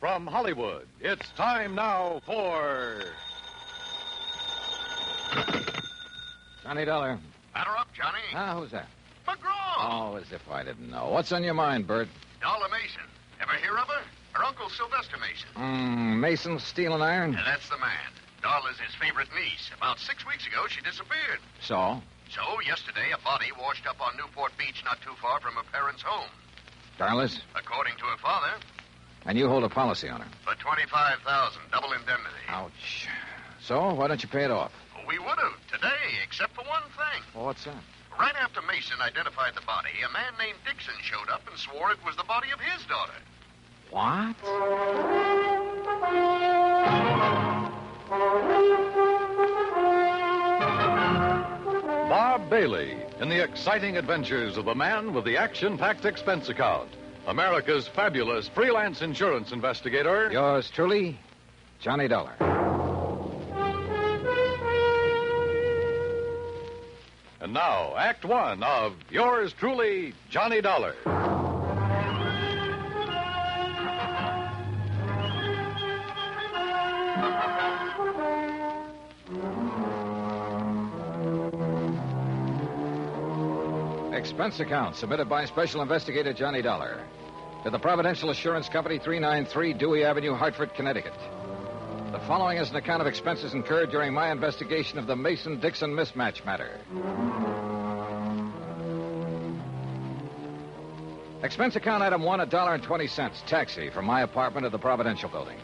from Hollywood, it's time now for... Johnny Dollar. Batter up, Johnny. Who's that? McGraw. Oh, as if I didn't know. What's on your mind, Bert? Dollar Mason. Ever hear of her? Her uncle, Sylvester Mason. Mason, steel and iron? Yeah, that's the man. Dollar's his favorite niece. About 6 weeks ago, she disappeared. So? So, yesterday, a body washed up on Newport Beach not too far from her parents' home. Darla's? According to her father. And you hold a policy on her? For $25,000, double indemnity. Ouch. So, why don't you pay it off? We would have, today, except for one thing. Well, what's that? Right after Mason identified the body, a man named Dixon showed up and swore it was the body of his daughter. What? Bob Bailey in the exciting adventures of the man with the action-packed expense account. America's fabulous freelance insurance investigator. Yours truly, Johnny Dollar. And now, Act One of yours truly, Johnny Dollar. Expense account submitted by Special Investigator Johnny Dollar to the Providential Assurance Company, 393 Dewey Avenue, Hartford, Connecticut. The following is an account of expenses incurred during my investigation of the Mason-Dixon mismatch matter. Expense account item 1, $1.20, taxi from my apartment to the Providential building.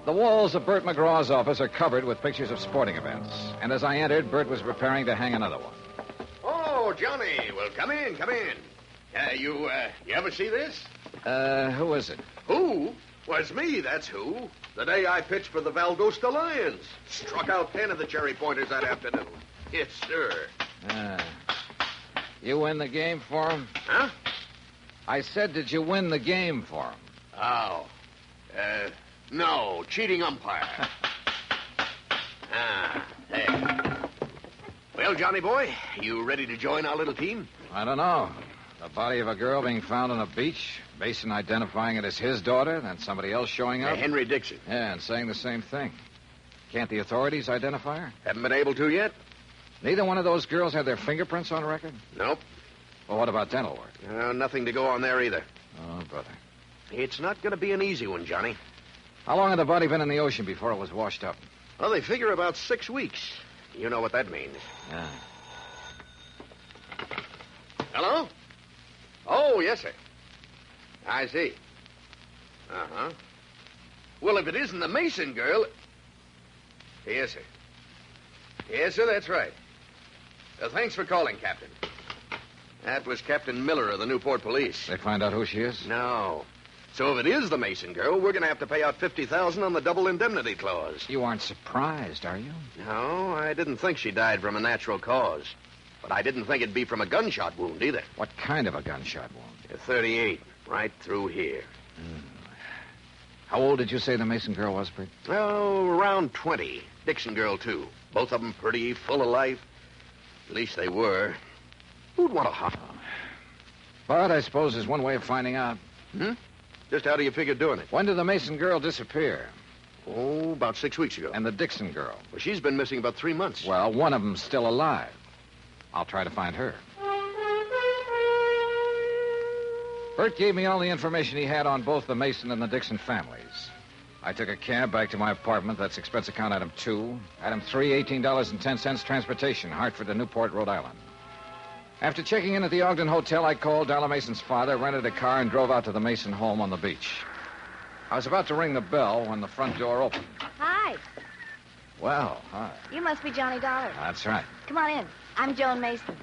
The walls of Bert McGraw's office are covered with pictures of sporting events, and as I entered, Bert was preparing to hang another one. Oh, Johnny. Well, come in, come in. You ever see this? Who is it? Who? Was me, that's who. The day I pitched for the Valdosta Lions. Struck out 10 of the Cherry Pointers that afternoon. Yes, sir. You win the game for him? Huh? I said, did you win the game for him? Oh. No, cheating umpire. There. Well, Johnny boy, you ready to join our little team? I don't know. The body of a girl being found on a beach, Mason identifying it as his daughter, then somebody else showing up. Henry Dixon. Yeah, and saying the same thing. Can't the authorities identify her? Haven't been able to yet? Neither one of those girls had their fingerprints on record? Nope. Well, what about dental work? Nothing to go on there either. Oh, brother. It's not going to be an easy one, Johnny. How long had the body been in the ocean before it was washed up? Well, they figure about 6 weeks. You know what that means. Yeah. Hello? Oh, yes, sir. I see. Uh-huh. Well, if it isn't the Mason girl... Yes, sir. Yes, sir, that's right. Thanks for calling, Captain. That was Captain Miller of the Newport Police. They find out who she is? No. So if it is the Mason girl, we're going to have to pay out $50,000 on the double indemnity clause. You aren't surprised, are you? No, I didn't think she died from a natural cause. But I didn't think it'd be from a gunshot wound either. What kind of a gunshot wound? A 38, right through here. How old did you say the Mason girl was, Bert? Oh, around 20. Dixon girl, too. Both of them pretty, full of life. At least they were. Who'd want to hop? But I suppose there's one way of finding out. Just how do you figure doing it? When did the Mason girl disappear? Oh, about 6 weeks ago. And the Dixon girl? Well, she's been missing about 3 months. Well, one of them's still alive. I'll try to find her. Bert gave me all the information he had on both the Mason and the Dixon families. I took a cab back to my apartment. That's expense account item 2. Item 3, $18.10 transportation, Hartford to Newport, Rhode Island. After checking in at the Ogden Hotel, I called Dollar Mason's father, rented a car, and drove out to the Mason home on the beach. I was about to ring the bell when the front door opened. Hi. Well, hi. You must be Johnny Dollar. That's right. Come on in. I'm Joan Mason.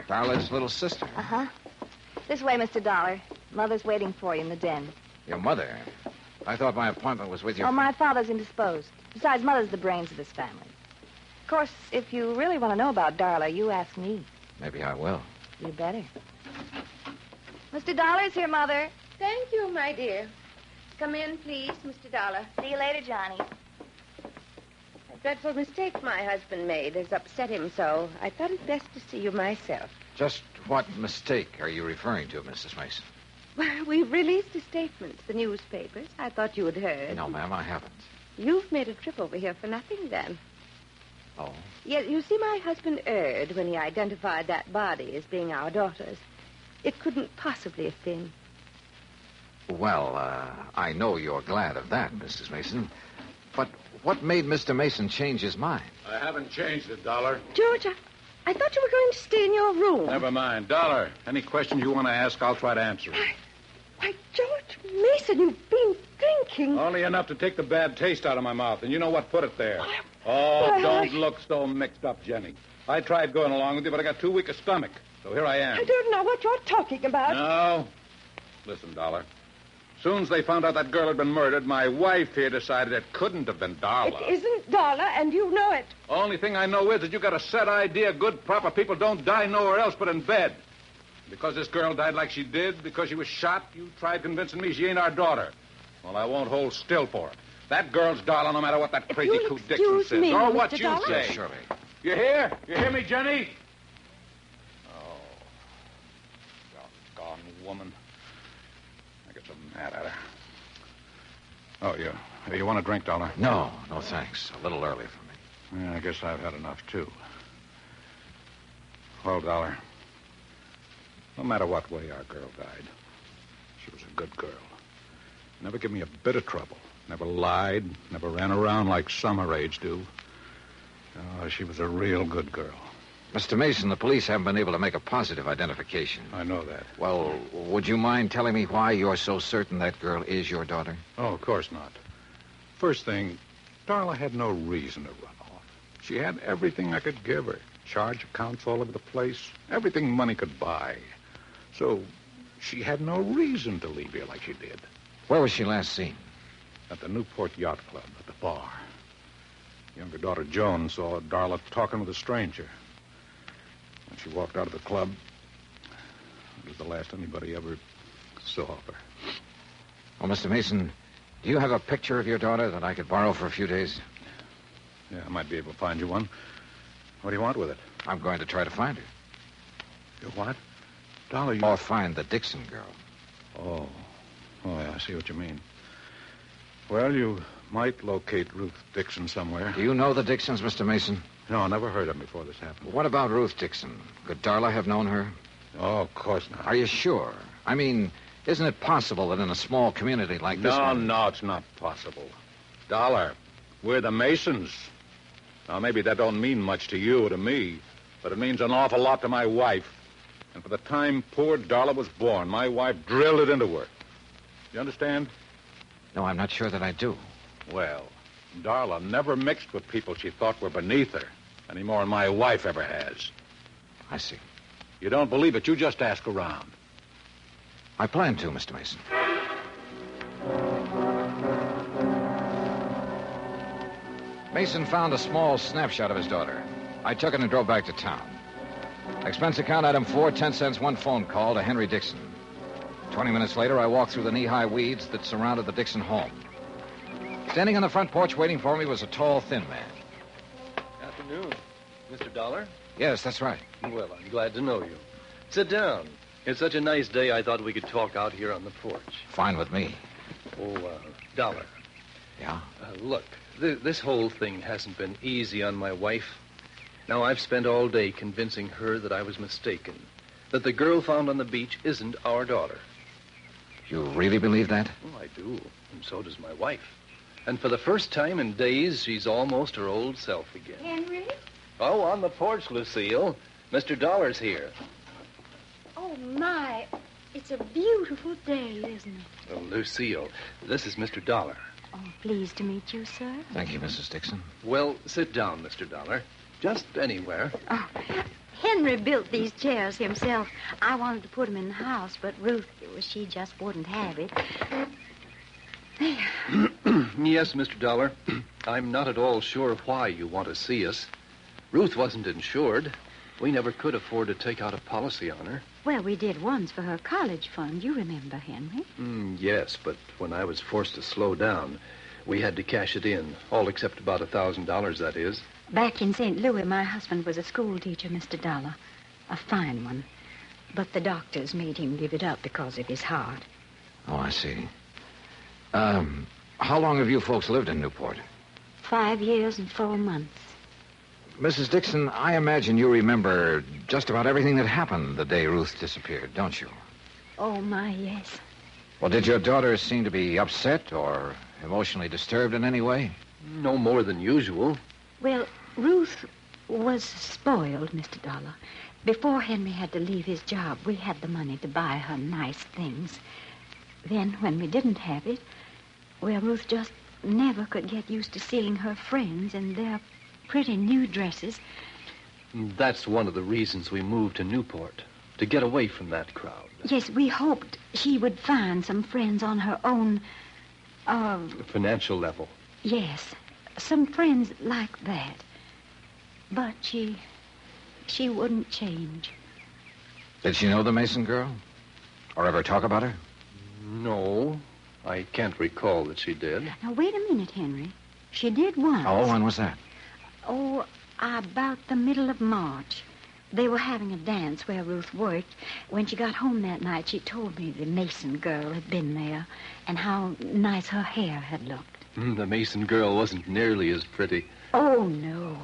Darla's little sister. Uh-huh. This way, Mr. Dollar. Mother's waiting for you in the den. Your mother? I thought my appointment was with your... Oh, my father's indisposed. Besides, Mother's the brains of this family. Of course, if you really want to know about Darla, you ask me. Maybe I will. You better. Mr. Dollar's here, Mother. Thank you, my dear. Come in, please, Mr. Dollar. See you later, Johnny. A dreadful mistake my husband made has upset him so. I thought it best to see you myself. Just what mistake are you referring to, Mrs. Mason? Well, we've released a statement to the newspapers. I thought you had heard. No, ma'am, I haven't. You've made a trip over here for nothing, then. Oh? Yeah, you see, my husband erred when he identified that body as being our daughter's. It couldn't possibly have been. Well, I know you're glad of that, Mrs. Mason. But what made Mr. Mason change his mind? I haven't changed it, Dollar. George, I thought you were going to stay in your room. Never mind. Dollar, any questions you want to ask, I'll try to answer. Why, George Mason, you've been drinking. Only enough to take the bad taste out of my mouth. And you know what put it there? Oh, don't look so mixed up, Jenny. I tried going along with you, but I got too weak a stomach. So here I am. I don't know what you're talking about. No. Listen, Dollar. Soon as they found out that girl had been murdered, my wife here decided it couldn't have been Darla. It isn't Darla, and you know it. Only thing I know is that you got a set idea good, proper people don't die nowhere else but in bed. Because this girl died like she did, because she was shot, you tried convincing me she ain't our daughter. Well, I won't hold still for it. That girl's Darla, no matter what that crazy You'll coot Dixon excuse says. me, Or Mr. what you Dollar? say. Yes, surely. You hear? You hear me, Jenny? Oh, doggone woman. I get so mad at her. Oh, you want a drink, Dollar? No, thanks. A little early for me. Yeah, I guess I've had enough, too. Well, Dollar, no matter what way our girl died, she was a good girl. Never gave me a bit of trouble. Never lied, never ran around like some her age do. Oh, she was a real good girl. Mr. Mason, the police haven't been able to make a positive identification. I know that. Well, would you mind telling me why you're so certain that girl is your daughter? Oh, of course not. First thing, Darla had no reason to run off. She had everything I could give her. Charge accounts all over the place. Everything money could buy. So she had no reason to leave here like she did. Where was she last seen? At the Newport Yacht Club, at the bar. Younger daughter Joan saw Darla talking with a stranger. When she walked out of the club, it was the last anybody ever saw of her. Well, Mr. Mason, do you have a picture of your daughter that I could borrow for a few days? Yeah, I might be able to find you one. What do you want with it? I'm going to try to find her. You what? Dollar, you... Or find the Dixon girl. Oh, yeah, I see what you mean. Well, you might locate Ruth Dixon somewhere. Do you know the Dixons, Mr. Mason? No, I never heard of them before this happened. What about Ruth Dixon? Could Darla have known her? Oh, of course not. Are you sure? I mean, isn't it possible that in a small community like this one... No, it's not possible. Dollar, we're the Masons. Now, maybe that don't mean much to you or to me, but it means an awful lot to my wife. And for the time poor Darla was born, my wife drilled it into her. You understand? No, I'm not sure that I do. Well, Darla never mixed with people she thought were beneath her, any more than my wife ever has. I see. You don't believe it, you just ask around. I plan to, Mr. Mason. Mason found a small snapshot of his daughter. I took it and drove back to town. Expense account item 4, 10 cents, one phone call to Henry Dixon. 20 minutes later, I walked through the knee-high weeds that surrounded the Dixon home. Standing on the front porch waiting for me was a tall, thin man. Afternoon. Mr. Dollar? Yes, that's right. Well, I'm glad to know you. Sit down. It's such a nice day, I thought we could talk out here on the porch. Fine with me. Oh, Dollar. Yeah? Look, this whole thing hasn't been easy on my wife. Now, I've spent all day convincing her that I was mistaken, that the girl found on the beach isn't our daughter. You really believe that? Oh, I do, and so does my wife. And for the first time in days, she's almost her old self again. Henry? Oh, on the porch, Lucille. Mr. Dollar's here. Oh, my. It's a beautiful day, isn't it? Oh, Lucille, this is Mr. Dollar. Oh, pleased to meet you, sir. Thank you, Mrs. Dixon. Well, sit down, Mr. Dollar. Just anywhere. Oh, Henry built these chairs himself. I wanted to put them in the house, but Ruth, she just wouldn't have it. Yes, Mr. Dollar. I'm not at all sure why you want to see us. Ruth wasn't insured. We never could afford to take out a policy on her. Well, we did once for her college fund. You remember, Henry? Yes, but when I was forced to slow down, we had to cash it in. All except about $1,000, that is. Back in St. Louis, my husband was a school teacher, Mr. Dollar. A fine one. But the doctors made him give it up because of his heart. Oh, I see. How long have you folks lived in Newport? 5 years and 4 months. Mrs. Dixon, I imagine you remember just about everything that happened the day Ruth disappeared, don't you? Oh, my, yes. Well, did your daughter seem to be upset or emotionally disturbed in any way? No more than usual. Well, Ruth was spoiled, Mr. Dollar. Before Henry had to leave his job, we had the money to buy her nice things. Then, when we didn't have it, well, Ruth just never could get used to seeing her friends in their pretty new dresses. That's one of the reasons we moved to Newport, to get away from that crowd. Yes, we hoped she would find some friends on her own, Financial level. yes, some friends like that. But she wouldn't change. Did she know the Mason girl? Or ever talk about her? No, I can't recall that she did. Now, wait a minute, Henry. She did once. Oh, when was that? Oh, about the middle of March. They were having a dance where Ruth worked. When she got home that night, she told me the Mason girl had been there and how nice her hair had looked. The Mason girl wasn't nearly as pretty. Oh, no.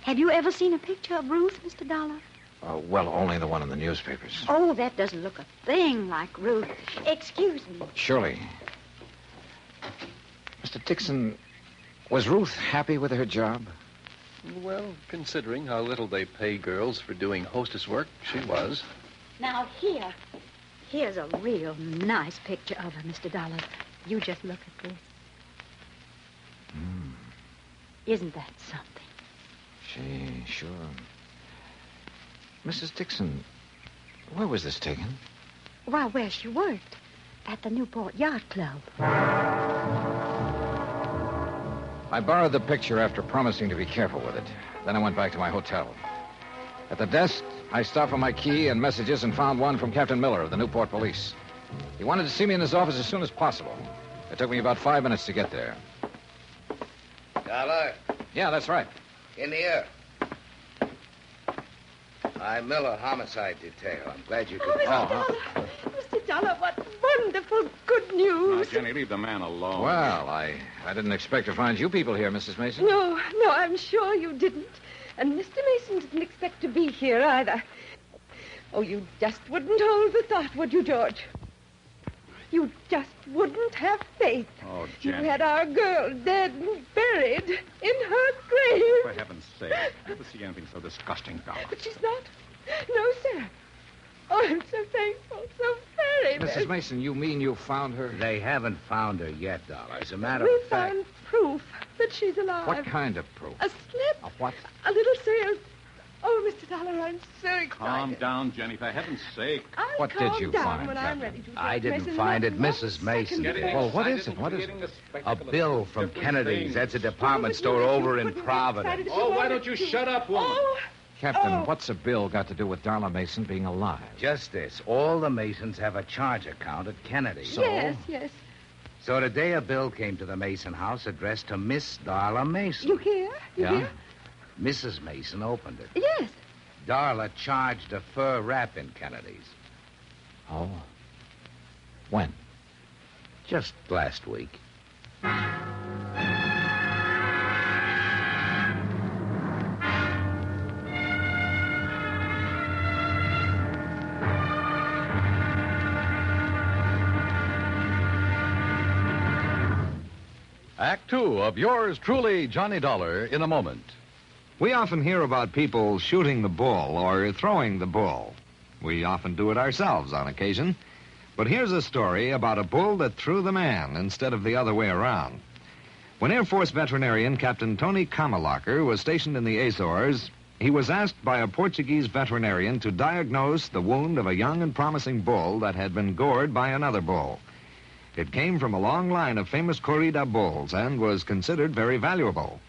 Have you ever seen a picture of Ruth, Mr. Dollar? Well, only the one in the newspapers. Oh, that doesn't look a thing like Ruth. Excuse me. Surely. Mr. Dixon, was Ruth happy with her job? Well, considering how little they pay girls for doing hostess work, she was. Now, here's a real nice picture of her, Mr. Dollar. You just look at this. Isn't that something? Sure. Mrs. Dixon, where was this taken? Why, where she worked. At the Newport Yacht Club. I borrowed the picture after promising to be careful with it. Then I went back to my hotel. At the desk, I stopped for my key and messages and found one from Captain Miller of the Newport Police. He wanted to see me in his office as soon as possible. It took me about 5 minutes to get there. Dollar, Yeah, that's right. in here. I'm Miller, homicide detail. I'm glad you could... Mr. Dollar, what wonderful good Now, news. Jenny, leave the man alone. Well, I didn't expect to find you people here, Mrs. Mason. No, I'm sure you didn't. And Mr. Mason didn't expect to be here either. Oh, you just wouldn't hold the thought, would you, George? You just wouldn't have faith. Oh, You Jenny. had our girl dead and buried in her grave. For heaven's sake. Never see anything so disgusting, Dollar. But she's not. No, sir. Oh, I'm so thankful. So very Mrs. Mason, you mean you found her? They haven't found her yet, Dollar. As a matter We of fact... found proof that she's alive. What kind of proof? A slip. A what? A little sail. Oh, Mr. Dollar, I'm so excited. Calm down, Jenny, for heaven's sake. I'll What did calm you down find, when Captain? I'm ready to. I George didn't Mason, find not it, one Mrs. Mason. second Getting before. Well, what is excited it? What is and it? forgetting the A spectacle bill of from different Kennedy's. things. That's a department Oh, store but you over in couldn't get Providence. excited if Oh, you why wanted don't you to. shut up, woman? Oh, Captain, Oh. what's a bill got to do with Darla Mason being alive? Just this. All the Masons have a charge account at Kennedy's. yes. So today a bill came to the Mason house addressed to Miss Darla Mason. You hear? You Yeah? hear? Mrs. Mason opened it. Yes. Darla charged a fur wrap in Kennedy's. Oh. When? Just last week. Act two of yours truly, Johnny Dollar, in a moment. We often hear about people shooting the bull or throwing the bull. We often do it ourselves on occasion. But here's a story about a bull that threw the man instead of the other way around. When Air Force veterinarian Captain Tony Kamalacher was stationed in the Azores, he was asked by a Portuguese veterinarian to diagnose the wound of a young and promising bull that had been gored by another bull. It came from a long line of famous corrida bulls and was considered very valuable.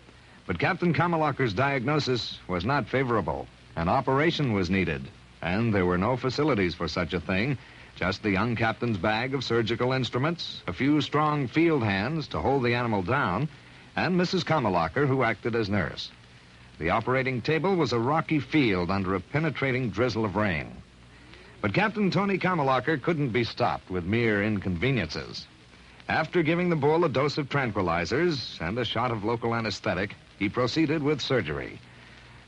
But Captain Kamalacher's diagnosis was not favorable. An operation was needed, and there were no facilities for such a thing. Just the young captain's bag of surgical instruments, a few strong field hands to hold the animal down, and Mrs. Kamalacher, who acted as nurse. The operating table was a rocky field under a penetrating drizzle of rain. But Captain Tony Kamalacher couldn't be stopped with mere inconveniences. After giving the bull a dose of tranquilizers and a shot of local anesthetic, he proceeded with surgery.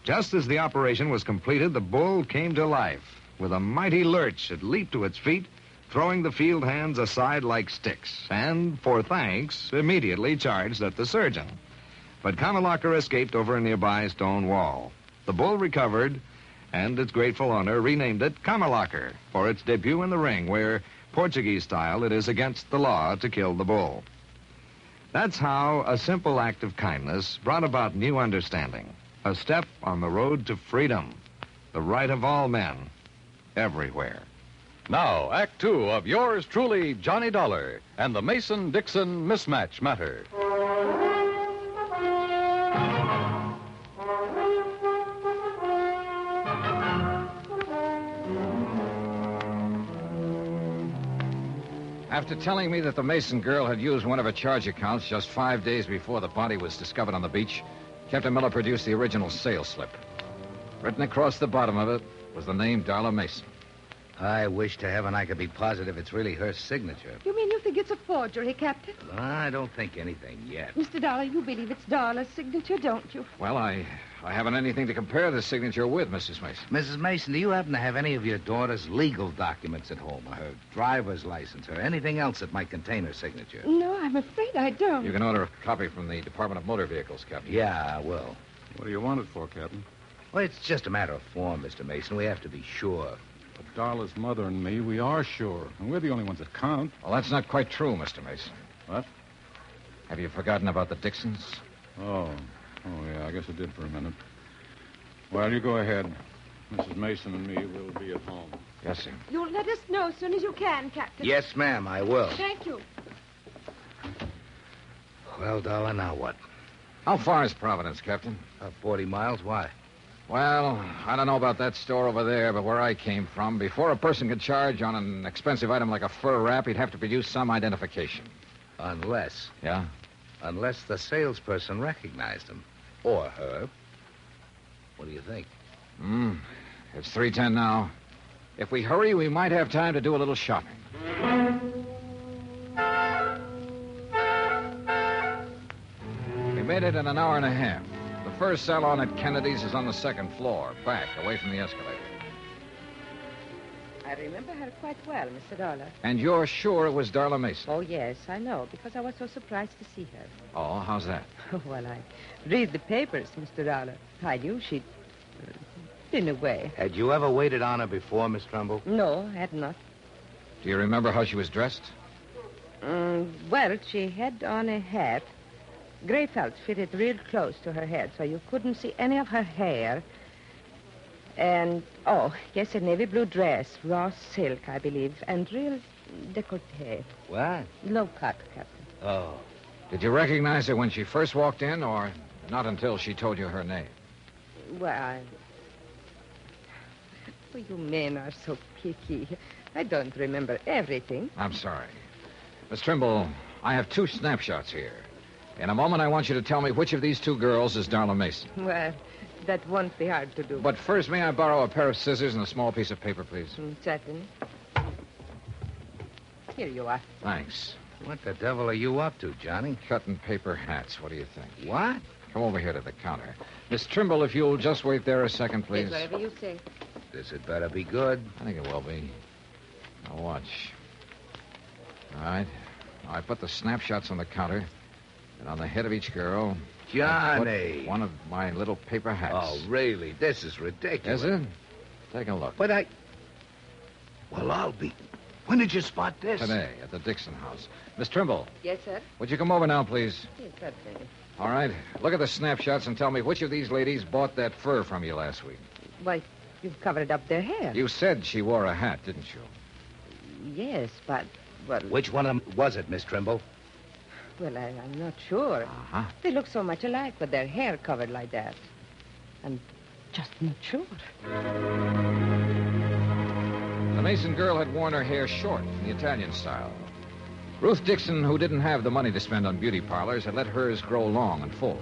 Just as the operation was completed, the bull came to life. With a mighty lurch, it leaped to its feet, throwing the field hands aside like sticks, and, for thanks, immediately charged at the surgeon. But Kamalacher escaped over a nearby stone wall. The bull recovered, and its grateful owner renamed it Kamalacher for its debut in the ring, where, Portuguese style, it is against the law to kill the bull. That's how a simple act of kindness brought about new understanding, a step on the road to freedom, the right of all men, everywhere. Now, Act Two of yours truly, Johnny Dollar, and the Mason-Dixon mismatch matter. After telling me that the Mason girl had used one of her charge accounts just 5 days before the body was discovered on the beach, Captain Miller produced the original sales slip. Written across the bottom of it was the name Darla Mason. I wish to heaven I could be positive it's really her signature. You mean you think it's a forgery, Captain? I don't think anything yet. Mr. Dollar, you believe it's Darla's signature, don't you? Well, I haven't anything to compare the signature with, Mrs. Mason. Mrs. Mason, do you happen to have any of your daughter's legal documents at home, or her driver's license, or anything else that might contain her signature? No, I'm afraid I don't. You can order a copy from the Department of Motor Vehicles, Captain. Yeah, I will. What do you want it for, Captain? Well, it's just a matter of form, Mr. Mason. We have to be sure. But Darla's mother and me, we are sure. And we're the only ones that count. Well, that's not quite true, Mr. Mason. What? Have you forgotten about the Dixons? Oh, yeah, I guess I did for a minute. Well, you go ahead. Mrs. Mason and me will be at home. Yes, sir. You'll let us know as soon as you can, Captain. Yes, ma'am, I will. Thank you. Well, Darla, now what? How far is Providence, Captain? 40 miles. Why? Well, I don't know about that store over there, but where I came from, before a person could charge on an expensive item like a fur wrap, he'd have to produce some identification. Unless. Yeah? Unless the salesperson recognized him. Or her. What do you think? It's 3:10 now. If we hurry, we might have time to do a little shopping. We made it in an hour and a half. The first salon at Kennedy's is on the second floor, back, away from the escalator. I remember her quite well, Mr. Dollar. And you're sure it was Darla Mason? Oh, yes, I know, because I was so surprised to see her. Oh, how's that? Well, I read the papers, Mr. Dollar. I knew she'd been away. Had you ever waited on her before, Miss Trumbull? No, I had not. Do you remember how she was dressed? Well, she had on a hat. Gray felt fitted real close to her head, so you couldn't see any of her hair. And, yes, a navy blue dress, raw silk, I believe, and real décolleté. What? Low cut, Captain. Oh. Did you recognize her when she first walked in, or not until she told you her name? Well, you men are so picky. I don't remember everything. I'm sorry. Miss Trimble, I have 2 snapshots here. In a moment, I want you to tell me which of these 2 girls is Darla Mason. Well, that won't be hard to do. But first, may I borrow a pair of scissors and a small piece of paper, please? Certainly. Here you are. Thanks. What the devil are you up to, Johnny? Cutting paper hats. What do you think? What? Come over here to the counter. Miss Trimble, if you'll just wait there a second, please. Yes, whatever you say. This had better be good. I think it will be. Now, watch. All right. Now, I put the snapshots on the counter, and on the head of each girl... Johnny! One of my little paper hats. Oh, really? This is ridiculous. Is it? Take a look. But Well, I'll be... When did you spot this? Today, at the Dixon house. Miss Trimble, Yes, sir? would you come over now, please? Yes, certainly. All right. Look at the snapshots and tell me which of these ladies bought that fur from you last week. Why, you've covered up their hair. You said she wore a hat, didn't you? Yes, but, well... Which one of them was it, Miss Trimble? Well, I'm not sure. Uh-huh. They look so much alike with their hair covered like that. I'm just not sure. The Mason girl had worn her hair short in the Italian style. Ruth Dixon, who didn't have the money to spend on beauty parlors, had let hers grow long and full.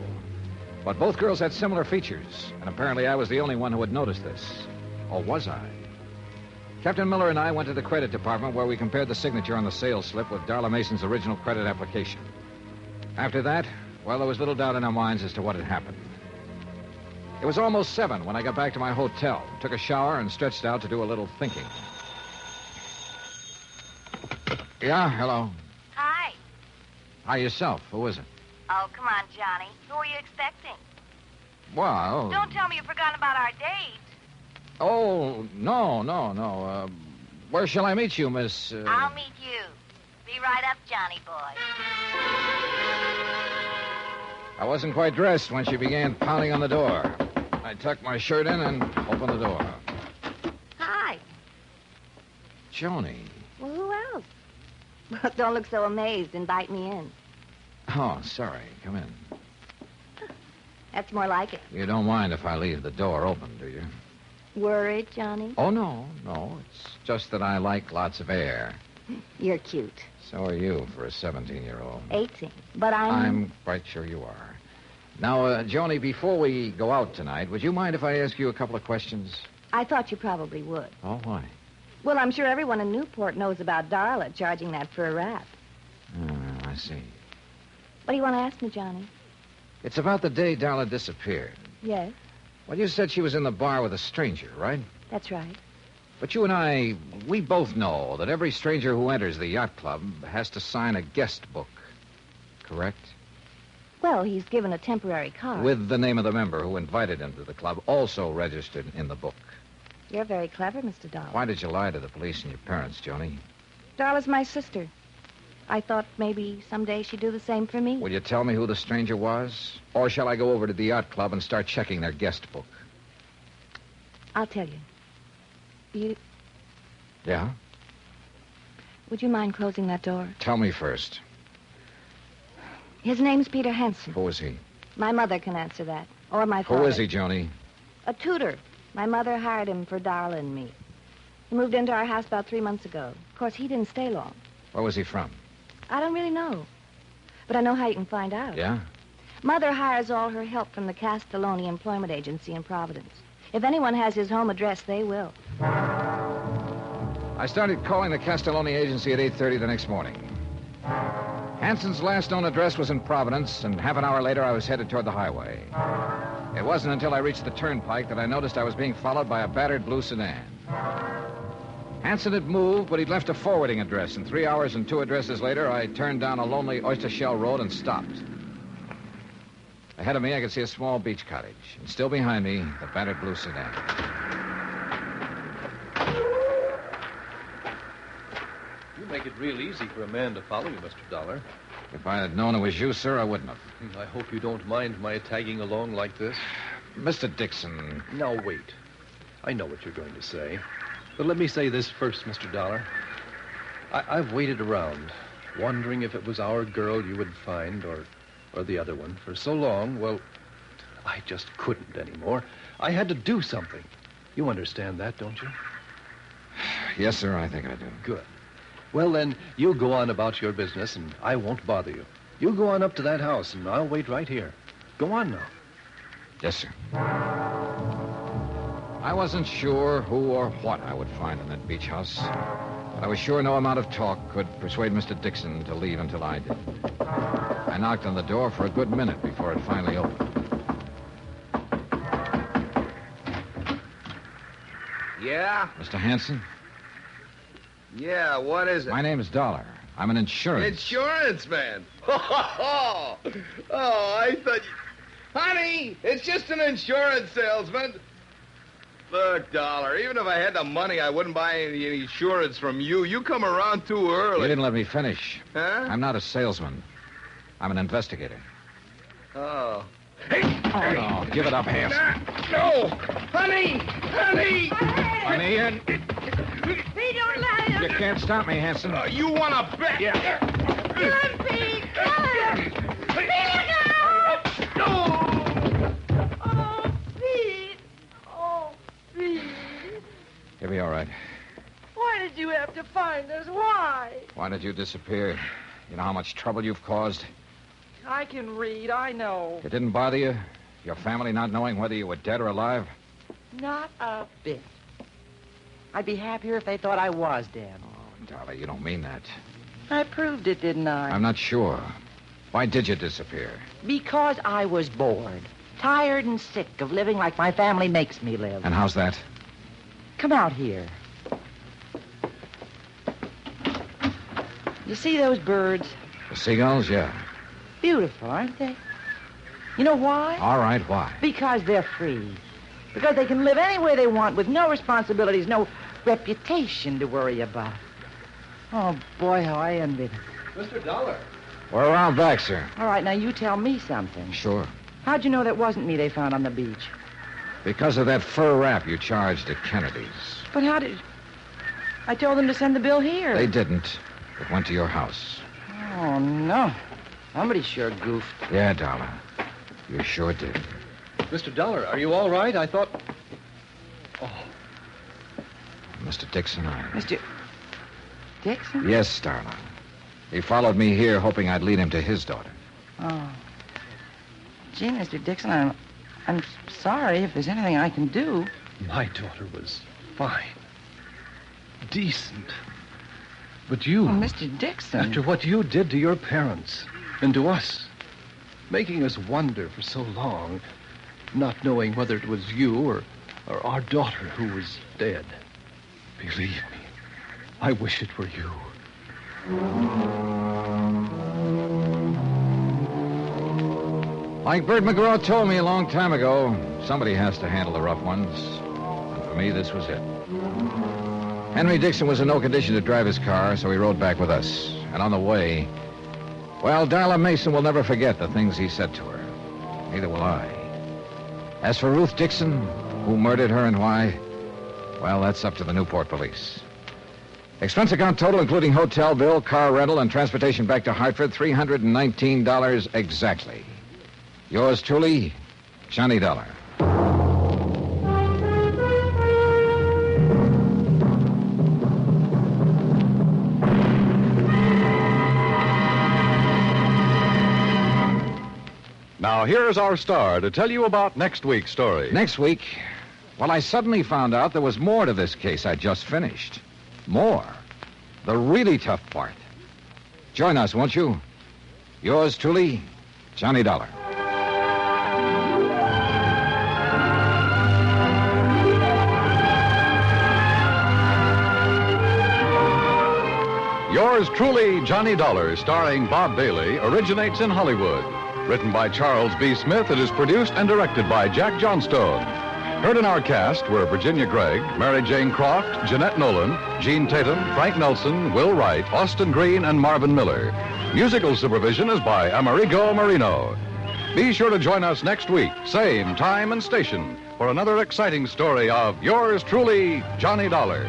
But both girls had similar features, and apparently I was the only one who had noticed this. Or was I? Captain Miller and I went to the credit department where we compared the signature on the sales slip with Darla Mason's original credit application. After that, well, there was little doubt in our minds as to what had happened. It was almost 7 when I got back to my hotel, took a shower, and stretched out to do a little thinking. Yeah, hello. Hi. Hi, yourself. Who is it? Oh, come on, Johnny. Who are you expecting? Well... Don't tell me you've forgotten about our date. Oh, no. Where shall I meet you, Miss... I'll meet you. Be right up, Johnny boy. I wasn't quite dressed when she began pounding on the door. I tucked my shirt in and opened the door. Hi. Joni. Well, who else? Well, don't look so amazed. Invite me in. Oh, sorry. Come in. That's more like it. You don't mind if I leave the door open, do you? Worried, Johnny? Oh, no. It's just that I like lots of air. You're cute. So are you for a 17-year-old. 18. But I'm quite sure you are. Now, Joni, before we go out tonight, would you mind if I ask you a couple of questions? I thought you probably would. Oh, why? Well, I'm sure everyone in Newport knows about Darla charging that for a rap. I see. What do you want to ask me, Johnny? It's about the day Darla disappeared. Yes, Well, you said she was in the bar with a stranger, right? that's right. But you and I, we both know that every stranger who enters the yacht club has to sign a guest book. Correct? Well, he's given a temporary card. With the name of the member who invited him to the club also registered in the book. You're very clever, Mr. Dollar. Why did you lie to the police and your parents, Joni? Darla's my sister. I thought maybe someday she'd do the same for me. Will you tell me who the stranger was? Or shall I go over to the yacht club and start checking their guest book? I'll tell you. Yeah? Would you mind closing that door? Tell me first. His name's Peter Henson. Who is he? My mother can answer that. Or my father. Who is he, Joni? A tutor. My mother hired him for Darla and me. He moved into our house about 3 months ago. Of course, he didn't stay long. Where was he from? I don't really know. But I know how you can find out. Yeah? Mother hires all her help from the Castelloni Employment Agency in Providence. If anyone has his home address, they will. I started calling the Castelloni agency at 8:30 the next morning. Hanson's last known address was in Providence, and half an hour later I was headed toward the highway. It wasn't until I reached the turnpike that I noticed I was being followed by a battered blue sedan. Hanson had moved, but he'd left a forwarding address, and 3 hours and 2 addresses later, I turned down a lonely oyster shell road and stopped. Ahead of me, I could see a small beach cottage, and still behind me, the battered blue sedan. You make it real easy for a man to follow you, Mr. Dollar. If I had known it was you, sir, I wouldn't have. I hope you don't mind my tagging along like this. Mr. Dixon. Now, wait. I know what you're going to say. But let me say this first, Mr. Dollar. I've waited around, wondering if it was our girl you would find or the other one for so long. Well, I just couldn't anymore. I had to do something. You understand that, don't you? Yes, sir, I think I do. Good. Well, then, you go on about your business, and I won't bother you. You go on up to that house, and I'll wait right here. Go on now. Yes, sir. I wasn't sure who or what I would find in that beach house, but I was sure no amount of talk could persuade Mr. Dixon to leave until I did. I knocked on the door for a good minute before it finally opened. Yeah? Mr. Hanson? Yeah, what is it? My name is Dollar. I'm an insurance... Insurance man. Oh, I thought you... Honey, it's just an insurance salesman. Look, Dollar, even if I had the money, I wouldn't buy any insurance from you. You come around too early. You didn't let me finish. Huh? I'm not a salesman. I'm an investigator. Oh. Hey! Oh, no. Give it up, Hanson. No! Honey! Honey! Honey, and... Pete, don't let him. You can't stop me, Hanson. You want to bet? Yeah. Kill him, Pete. Kill him. Pete, no! Oh, Pete. Oh, Pete. You'll be all right. Why did you have to find us? Why? Why did you disappear? You know how much trouble you've caused? I can read, I know. It didn't bother you? Your family not knowing whether you were dead or alive? Not a bit. I'd be happier if they thought I was dead. Oh, Darla, you don't mean that. I proved it, didn't I? I'm not sure. Why did you disappear? Because I was bored. Tired and sick of living like my family makes me live. And how's that? Come out here. You see those birds? The seagulls, yeah. Beautiful, aren't they? You know why? All right, why? Because they're free. Because they can live any way they want with no responsibilities, no reputation to worry about. Oh, boy, how I envy them. Mr. Dollar. We're around back, sir. All right, now you tell me something. Sure. How'd you know that wasn't me they found on the beach? Because of that fur wrap you charged at Kennedy's. But how did... I told them to send the bill here. They didn't. It went to your house. Oh, no. Somebody sure goofed. Yeah, Darla. You sure did. Mr. Dollar, are you all right? I thought... Oh. Mr. Dixon, Mr. Dixon? Yes, Darla. He followed me here hoping I'd lead him to his daughter. Oh. Gee, Mr. Dixon, I'm sorry if there's anything I can do. My daughter was fine. Decent. But you... Oh, Mr. Dixon. After what you did to your parents and to us, making us wonder for so long, not knowing whether it was you or our daughter who was dead. Believe me, I wish it were you. Like Bert McGraw told me a long time ago, somebody has to handle the rough ones. And for me, this was it. Henry Dixon was in no condition to drive his car, so he rode back with us. And on the way, well, Darla Mason will never forget the things he said to her. Neither will I. As for Ruth Dixon, who murdered her and why, well, that's up to the Newport police. Expense account total, including hotel bill, car rental, and transportation back to Hartford, $319 exactly. Yours truly, Johnny Dollar. Now, here's our star to tell you about next week's story. Next week, well, I suddenly found out there was more to this case I just finished. More. The really tough part. Join us, won't you? Yours truly, Johnny Dollar. Yours truly, Johnny Dollar, starring Bob Bailey, originates in Hollywood. Written by Charles B. Smith, it is produced and directed by Jack Johnstone. Heard in our cast were Virginia Gregg, Mary Jane Croft, Jeanette Nolan, Gene Tatum, Frank Nelson, Will Wright, Austin Green, and Marvin Miller. Musical supervision is by Amerigo Marino. Be sure to join us next week, same time and station, for another exciting story of yours truly, Johnny Dollar.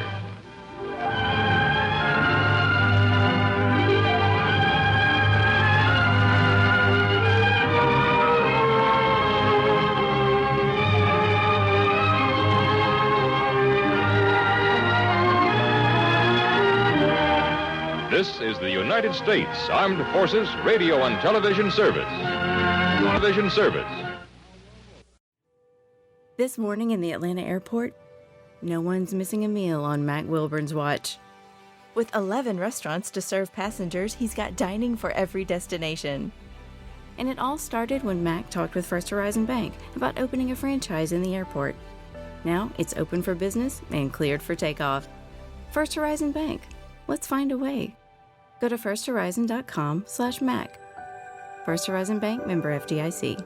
This is the United States Armed Forces Radio and Television Service. Television Service. This morning in the Atlanta airport, no one's missing a meal on Mac Wilburn's watch. With 11 restaurants to serve passengers, he's got dining for every destination. And it all started when Mac talked with First Horizon Bank about opening a franchise in the airport. Now it's open for business and cleared for takeoff. First Horizon Bank. Let's find a way. Go to firsthorizon.com/Mac. First Horizon Bank, member FDIC.